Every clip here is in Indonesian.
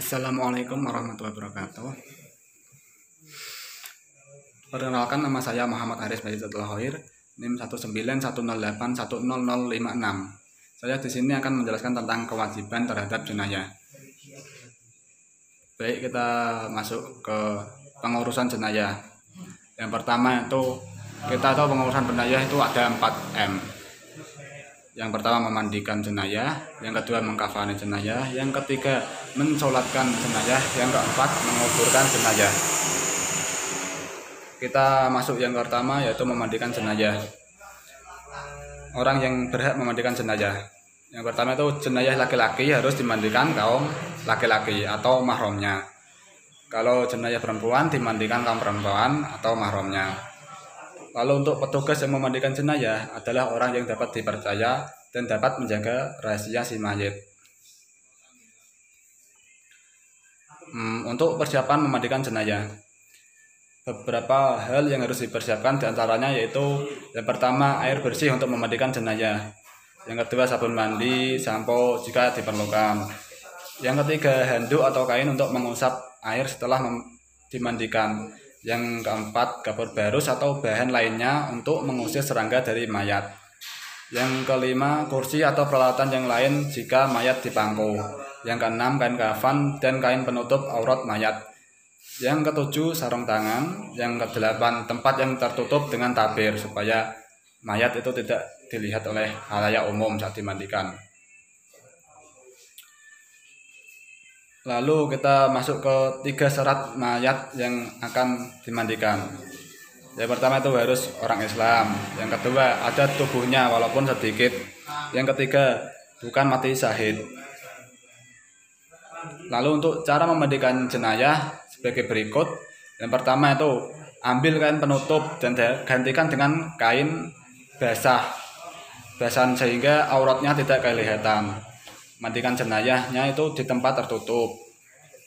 Assalamualaikum warahmatullahi wabarakatuh. Perkenalkan, nama saya Muhammad Haris Bajidatul Hoir, NIM 19108100056. Saya di sini akan menjelaskan tentang kewajiban terhadap jenayah. Baik, kita masuk ke pengurusan jenayah. Yang pertama itu kita tahu pengurusan jenayah itu ada 4M. Yang pertama memandikan jenayah, yang kedua mengkafani jenayah, yang ketiga mensolatkan jenayah, yang keempat menguburkan jenayah. Kita masuk yang pertama, yaitu memandikan jenayah. Orang yang berhak memandikan jenayah, yang pertama itu jenayah laki-laki harus dimandikan kaum laki-laki atau mahramnya. Kalau jenayah perempuan dimandikan kaum perempuan atau mahramnya. Lalu untuk petugas yang memandikan jenayah adalah orang yang dapat dipercaya dan dapat menjaga rahasia si mayit. Untuk persiapan memandikan jenayah, beberapa hal yang harus dipersiapkan diantaranya yaitu yang pertama air bersih untuk memandikan jenayah, yang kedua sabun mandi, sampo jika diperlukan, yang ketiga handuk atau kain untuk mengusap air setelah dimandikan, yang keempat kapur barus atau bahan lainnya untuk mengusir serangga dari mayat, yang kelima kursi atau peralatan yang lain jika mayat dipangku, yang keenam kain kafan dan kain penutup aurat mayat, yang ketujuh sarung tangan, yang kedelapan tempat yang tertutup dengan tabir supaya mayat itu tidak dilihat oleh khalayak umum saat dimandikan. Lalu kita masuk ke 3 syarat mayat yang akan dimandikan. Yang pertama itu harus orang Islam, yang kedua ada tubuhnya walaupun sedikit, yang ketiga bukan mati syahid. Lalu untuk cara memandikan jenayah sebagai berikut. Yang pertama itu ambil kain penutup dan gantikan dengan kain basahan sehingga auratnya tidak kelihatan. Mandikan jenayahnya itu di tempat tertutup.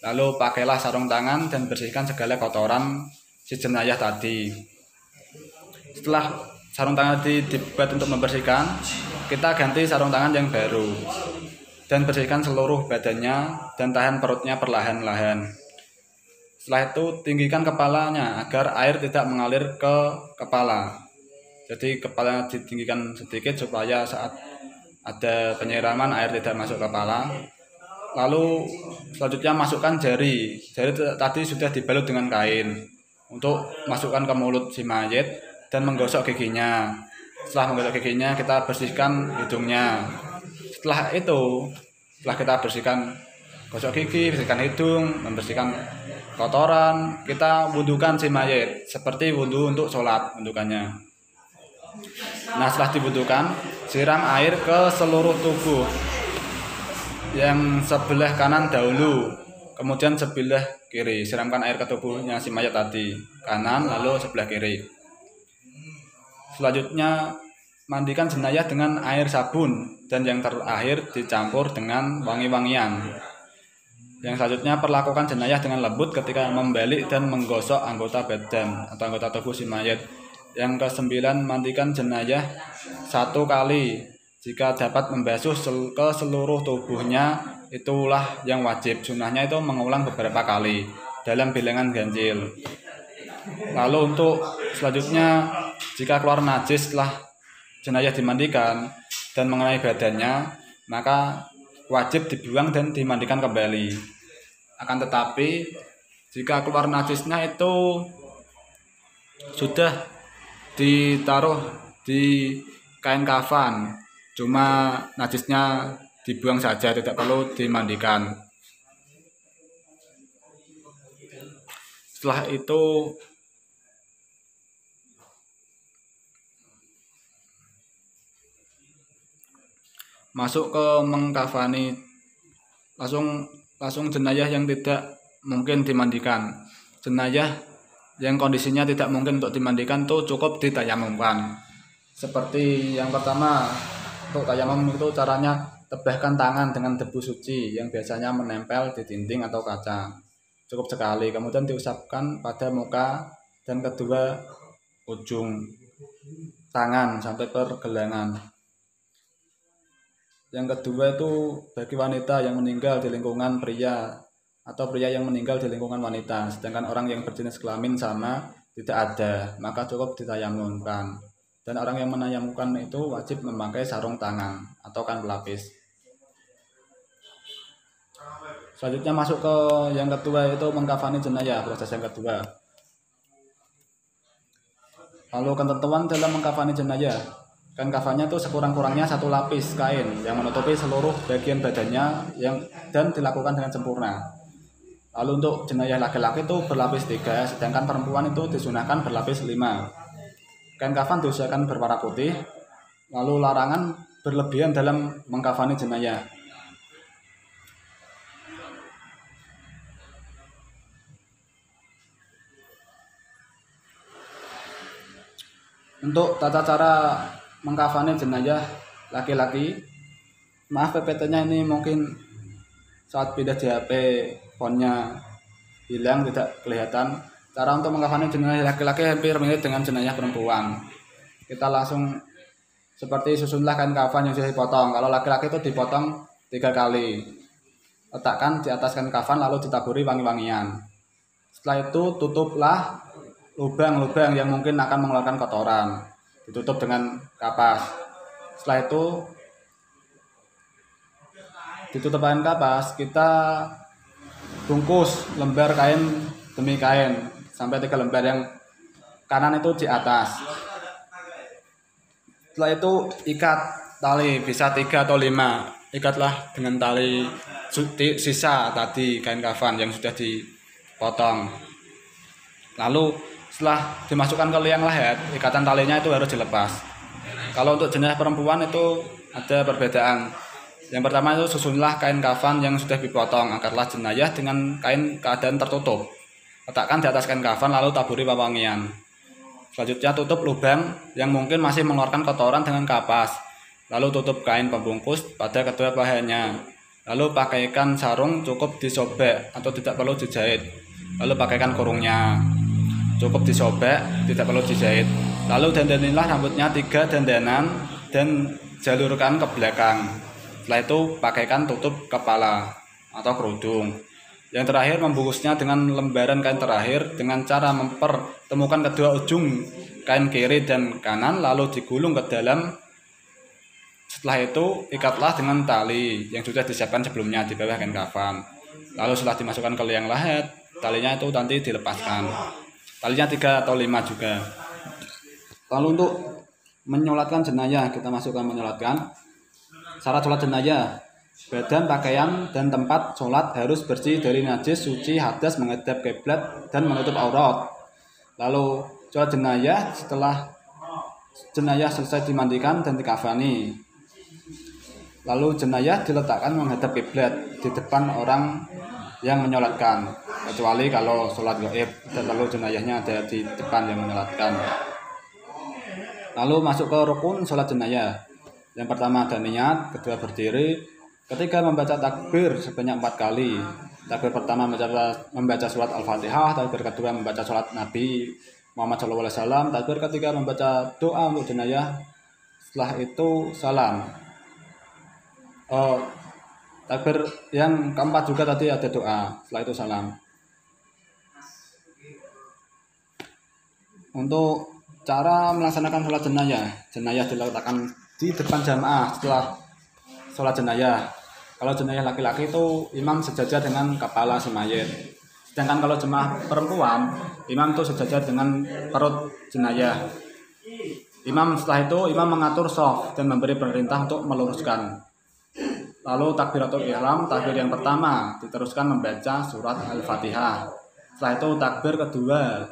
Lalu pakailah sarung tangan dan bersihkan segala kotoran si jenayah tadi. Setelah sarung tangan dibuat untuk membersihkan, kita ganti sarung tangan yang baru dan bersihkan seluruh badannya dan tahan perutnya perlahan-lahan. Setelah itu tinggikan kepalanya agar air tidak mengalir ke kepala. Jadi kepalanya ditinggikan sedikit supaya saat ada penyiraman air tidak masuk ke kepala. Lalu selanjutnya masukkan jari tadi sudah dibalut dengan kain untuk masukkan ke mulut si mayit dan menggosok giginya. Setelah menggosok giginya kita bersihkan hidungnya. Setelah kita bersihkan gosok gigi, bersihkan hidung, membersihkan kotoran, kita wudhukan si mayit seperti wudhu untuk sholat wudhukannya. Nah, setelah diwudhukan, siram air ke seluruh tubuh. Yang sebelah kanan dahulu, kemudian sebelah kiri. Siramkan air ke tubuhnya si mayat tadi, kanan lalu sebelah kiri. Selanjutnya mandikan jenayah dengan air sabun dan yang terakhir dicampur dengan wangi-wangian. Yang selanjutnya perlakukan jenayah dengan lembut ketika membalik dan menggosok anggota badan atau anggota tubuh si mayat. Yang ke-9 mandikan jenayah 1 kali. Jika dapat membasuh ke seluruh tubuhnya, itulah yang wajib. Sunnahnya itu mengulang beberapa kali dalam bilangan ganjil. Lalu untuk selanjutnya, jika keluar najis setelah jenayah dimandikan dan mengenai badannya, maka wajib dibuang dan dimandikan kembali. Akan tetapi jika keluar najisnya itu sudah ditaruh di kain kafan, cuma najisnya dibuang saja, tidak perlu dimandikan. Setelah itu masuk ke mengkafani, langsung jenayah yang tidak mungkin dimandikan. Jenayah yang kondisinya tidak mungkin untuk dimandikan itu cukup ditayamumkan. Seperti yang pertama, untuk tayamum itu caranya tebahkan tangan dengan debu suci yang biasanya menempel di dinding atau kaca. Cukup sekali, kemudian diusapkan pada muka dan kedua ujung tangan sampai pergelangan. Yang kedua itu bagi wanita yang meninggal di lingkungan pria atau pria yang meninggal di lingkungan wanita, sedangkan orang yang berjenis kelamin sama tidak ada, maka cukup ditayamumkan. Dan orang yang menayamumkan itu wajib memakai sarung tangan atau kain pelapis. Selanjutnya masuk ke yang kedua, yaitu mengkafani jenazah, proses yang kedua. Lalu ketentuan dalam mengkafani jenazah. Kain kafannya itu sekurang-kurangnya 1 lapis kain yang menutupi seluruh bagian badannya dan dilakukan dengan sempurna. Lalu untuk jenazah laki-laki itu berlapis 3, sedangkan perempuan itu disunahkan berlapis 5. Kain kafan diusahakan berwarna putih. Lalu larangan berlebihan dalam mengkafani jenazah. Untuk tata cara mengkafani jenazah laki-laki, maaf PPT-nya ini mungkin saat pindah di HP fontnya hilang, tidak kelihatan. Cara untuk mengkafani jenazah laki-laki hampir mirip dengan jenazah perempuan. Kita langsung seperti susunlah kain kafan yang sudah dipotong. Kalau laki-laki itu dipotong 3 kali. Letakkan di atas kain kafan lalu ditaburi wangi-wangian. Setelah itu tutuplah lubang-lubang yang mungkin akan mengeluarkan kotoran, ditutup dengan kapas. Setelah itu ditutup dengan kapas, kita bungkus lembar kain demi kain sampai 3 lembar, yang kanan itu di atas. Setelah itu ikat tali, bisa 3 atau 5. Ikatlah dengan tali sisa tadi kain kafan yang sudah dipotong. Lalu setelah dimasukkan ke liang lahat, ikatan talinya itu harus dilepas. Kalau untuk jenazah perempuan itu ada perbedaan. Yang pertama itu susunlah kain kafan yang sudah dipotong, angkatlah jenazah dengan kain keadaan tertutup. Letakkan di atas kain kafan lalu taburi wangian. Selanjutnya tutup lubang yang mungkin masih mengeluarkan kotoran dengan kapas. Lalu tutup kain pembungkus pada kedua pahanya. Lalu pakaikan sarung, cukup disobek atau tidak perlu dijahit. Lalu pakaikan kurungnya. Cukup disobek, tidak perlu dijahit. Lalu dandanilah rambutnya 3 dandanan dan jalurkan ke belakang. Setelah itu pakaikan tutup kepala atau kerudung. Yang terakhir membungkusnya dengan lembaran kain terakhir dengan cara mempertemukan kedua ujung kain kiri dan kanan lalu digulung ke dalam. Setelah itu ikatlah dengan tali yang sudah disiapkan sebelumnya di bawah kain kafan. Lalu setelah dimasukkan ke liang lahat, talinya itu nanti dilepaskan. Talinya 3 atau 5 juga. Lalu untuk menyolatkan jenazah, kita masukkan menyolatkan. Syarat sholat jenazah: badan, pakaian, dan tempat sholat harus bersih dari najis, suci, hadas, menghadap kiblat, dan menutup aurat. Lalu sholat jenazah, setelah jenazah selesai dimandikan dan dikafani. Lalu jenazah diletakkan menghadap kiblat di depan orang yang menyolatkan, kecuali kalau sholat gaib dan lalu jenazahnya ada di depan yang menyolatkan. Lalu masuk ke rukun sholat jenazah. Yang pertama ada niat, kedua berdiri, ketiga membaca takbir sebanyak 4 kali. Takbir pertama membaca surat Al-Fatihah, takbir kedua membaca surat Nabi Muhammad SAW, takbir ketiga membaca doa untuk jenazah. Setelah itu salam. Takbir yang keempat juga tadi ada doa, setelah itu salam. Untuk cara melaksanakan sholat jenazah, jenazah diletakkan di depan jamaah setelah sholat jenazah. Kalau jenazah laki-laki itu imam sejajar dengan kepala si mayit. Sedangkan kalau jemaah perempuan, imam itu sejajar dengan perut jenazah. Setelah itu imam mengatur shaf dan memberi perintah untuk meluruskan. Lalu takbiratul ihram, takbir yang pertama diteruskan membaca surat Al-Fatihah. Setelah itu takbir kedua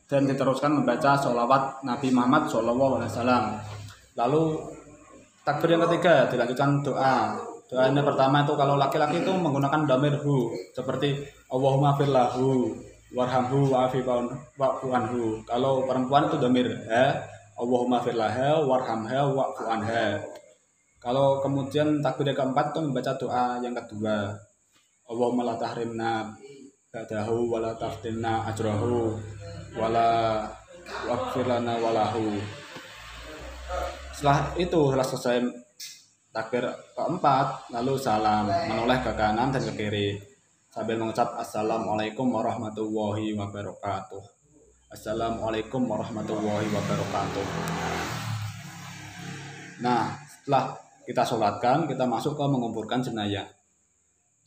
dan diteruskan membaca sholawat Nabi Muhammad SAW. Lalu takbir yang ketiga dilanjutkan doa. Doa yang pertama itu kalau laki-laki itu menggunakan dhamir hu, seperti Allahumma firlahu warhamhu wa'fu anhu. Kalau perempuan itu dhamir ha, Allahumma firlaha warhamha wa'fu anha. Kalau kemudian takbir yang keempat itu membaca doa yang kedua, Allahumma la tahrimna ba'dahu wa la taftinna ajrahu wa la waghfir lana walahu. Setelah itu selesai takbir keempat, lalu salam, menoleh ke kanan dan ke kiri. sambil mengucap Assalamualaikum warahmatullahi wabarakatuh. Assalamualaikum warahmatullahi wabarakatuh. Nah, setelah kita sholatkan, kita masuk ke menguburkan jenayah.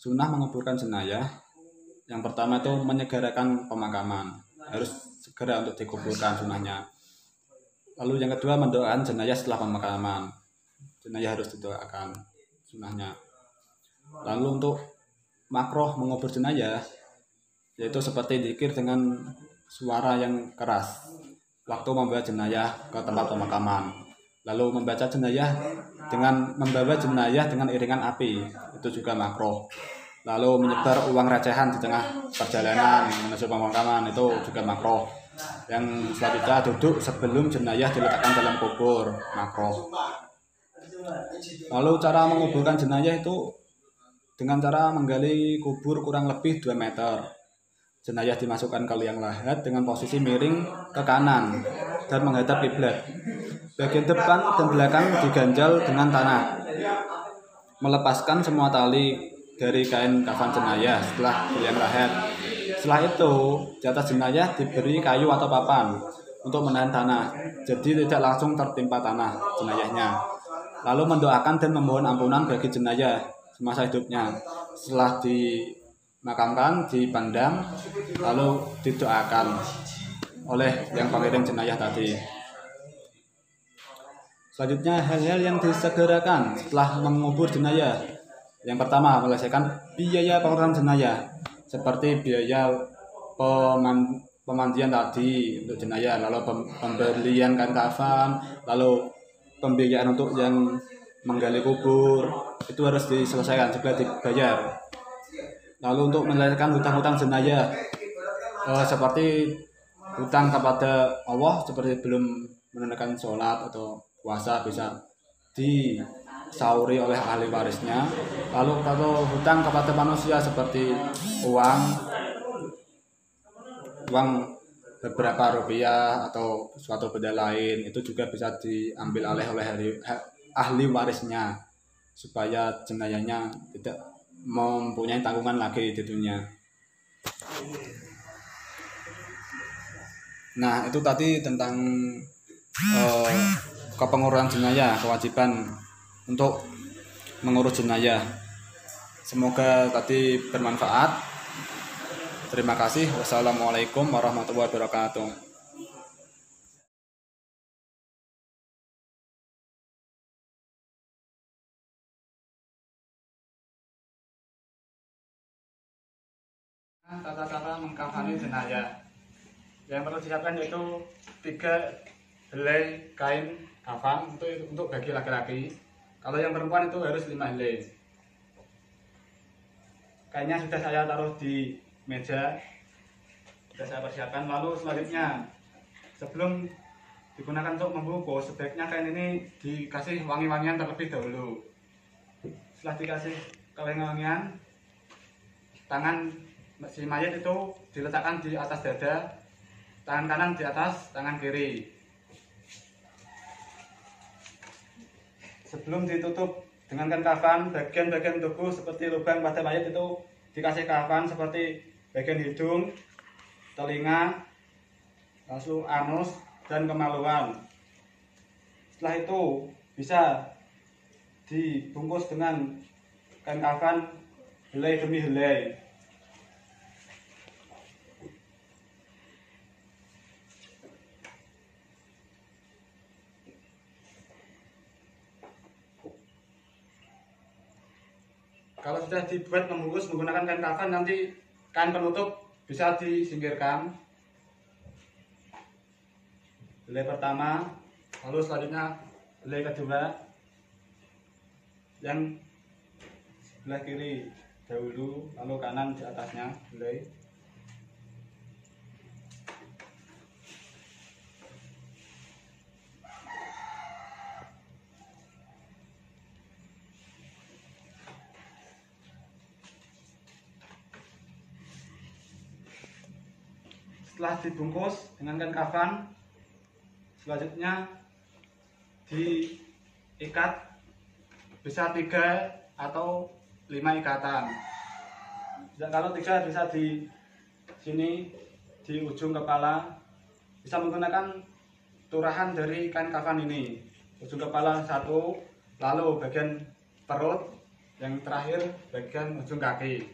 Sunnah menguburkan jenayah, yang pertama itu menyegerakan pemakaman, harus segera untuk dikuburkan sunnahnya. Lalu yang kedua mendoakan jenayah setelah pemakaman, jenayah harus didoakan sunnahnya. Lalu untuk makruh mengubur jenayah, yaitu seperti dzikir dengan suara yang keras waktu membawa jenayah ke tempat pemakaman. Lalu membaca jenayah membawa jenayah dengan iringan api, itu juga makruh. Lalu menyebar uang recehan di tengah perjalanan menuju pemakaman, itu juga makruh. Yang selanjutnya duduk sebelum jenayah diletakkan dalam kubur, makruh. Lalu cara menguburkan jenayah itu dengan cara menggali kubur kurang lebih 2 meter. Jenayah dimasukkan ke liang lahat dengan posisi miring ke kanan dan menghadap kiblat. Bagian depan dan belakang diganjal dengan tanah. Melepaskan semua tali dari kain kafan jenayah setelah liang lahat. Setelah itu, di atas jenayah diberi kayu atau papan untuk menahan tanah, jadi tidak langsung tertimpa tanah jenayahnya. Lalu mendoakan dan memohon ampunan bagi jenayah semasa hidupnya. Setelah dimakamkan, dipandang, lalu didoakan oleh yang pengiring jenayah tadi. Selanjutnya hal-hal yang disegerakan setelah mengubur jenayah. Yang pertama, menyelesaikan biaya penguburan jenayah, seperti biaya pemandian tadi untuk jenayah, lalu pembelian kain kafan, lalu pembiayaan untuk yang menggali kubur, itu harus diselesaikan, juga dibayar. Lalu untuk menyelesaikan hutang-hutang jenayah, seperti hutang kepada Allah, seperti belum menunaikan sholat atau puasa, bisa disauri oleh ahli warisnya. Lalu kalau hutang kepada manusia seperti uang beberapa rupiah atau suatu benda lain, itu juga bisa diambil alih oleh ahli warisnya supaya jenayahnya tidak mempunyai tanggungan lagi di dunia. Nah, itu tadi tentang kepengurusan jenayah, kewajiban untuk mengurus jenayah. Semoga tadi bermanfaat. Terima kasih. Wassalamualaikum warahmatullahi wabarakatuh. Tata cara mengkafani jenayah. Yang perlu disiapkan yaitu 3 helai kain kafan untuk bagi laki-laki. Kalau yang perempuan itu harus 5 helai. Kainnya sudah saya taruh di meja, sudah saya persiapkan. Lalu selanjutnya, sebelum digunakan untuk membungkus, sebaiknya kain ini dikasih wangi-wangian terlebih dahulu. Setelah dikasih wangi-wangian, tangan si mayat itu diletakkan di atas dada, tangan kanan di atas tangan kiri. Sebelum ditutup dengan kain kafan, bagian-bagian tubuh seperti lubang pada mayat itu dikasih kafan, seperti bagian hidung, telinga, lalu anus, dan kemaluan. Setelah itu bisa dibungkus dengan kain kafan helai demi helai. Kalau sudah dibuat membungkus menggunakan kain kafan, nanti kain penutup bisa disingkirkan. Helai pertama, lalu selanjutnya helai kedua, yang sebelah kiri dahulu, lalu kanan di atasnya helai. Setelah dibungkus dengan kain kafan, selanjutnya diikat, bisa 3 atau 5 ikatan. Kalau 3 bisa di sini di ujung kepala, bisa menggunakan turahan dari kain kafan ini. Ujung kepala 1, lalu bagian perut, yang terakhir bagian ujung kaki.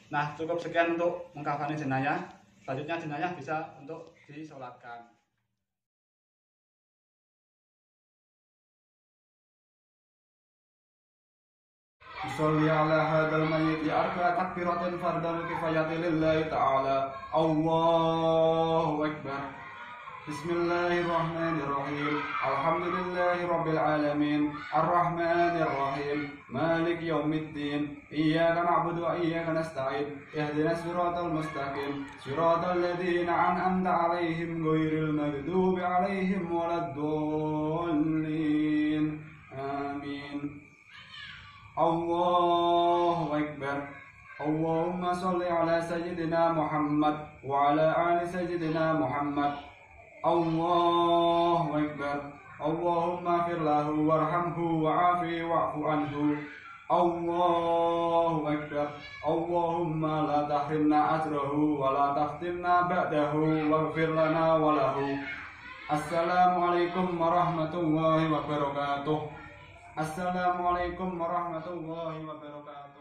Nah, cukup sekian untuk mengkafani jenayah. Selanjutnya jenayah bisa untuk disolatkan. Sholli ala hadzal mayyit arba'a takbiratin fardhan kifayati lillahi ta'ala. Allahu akbar. Bismillahirrahmanirrahim. Alhamdulillahi rabbil alamin. Arrahmanir rahim. Malik yaumiddin. Iyyaka na'budu wa iyyaka nasta'in. Ihdinas siratal mustaqim. Siratal ladzina an'amta 'alaihim ghairil maghdubi 'alaihim waladdallin. Amin. Allahu akbar. Allahumma sholli ala sayyidina Muhammad wa ala ali sayyidina Muhammad. Allahu akbar. Allahumma fir lahu warhamhu wa'afi wa'fu anhu. Allahu akbar. Allahumma la tahrimna ajrahu wa la taftinna ba'dahu waghfir lana wa lahu. Assalamualaikum warahmatullahi wabarakatuh. Assalamualaikum warahmatullahi wabarakatuh.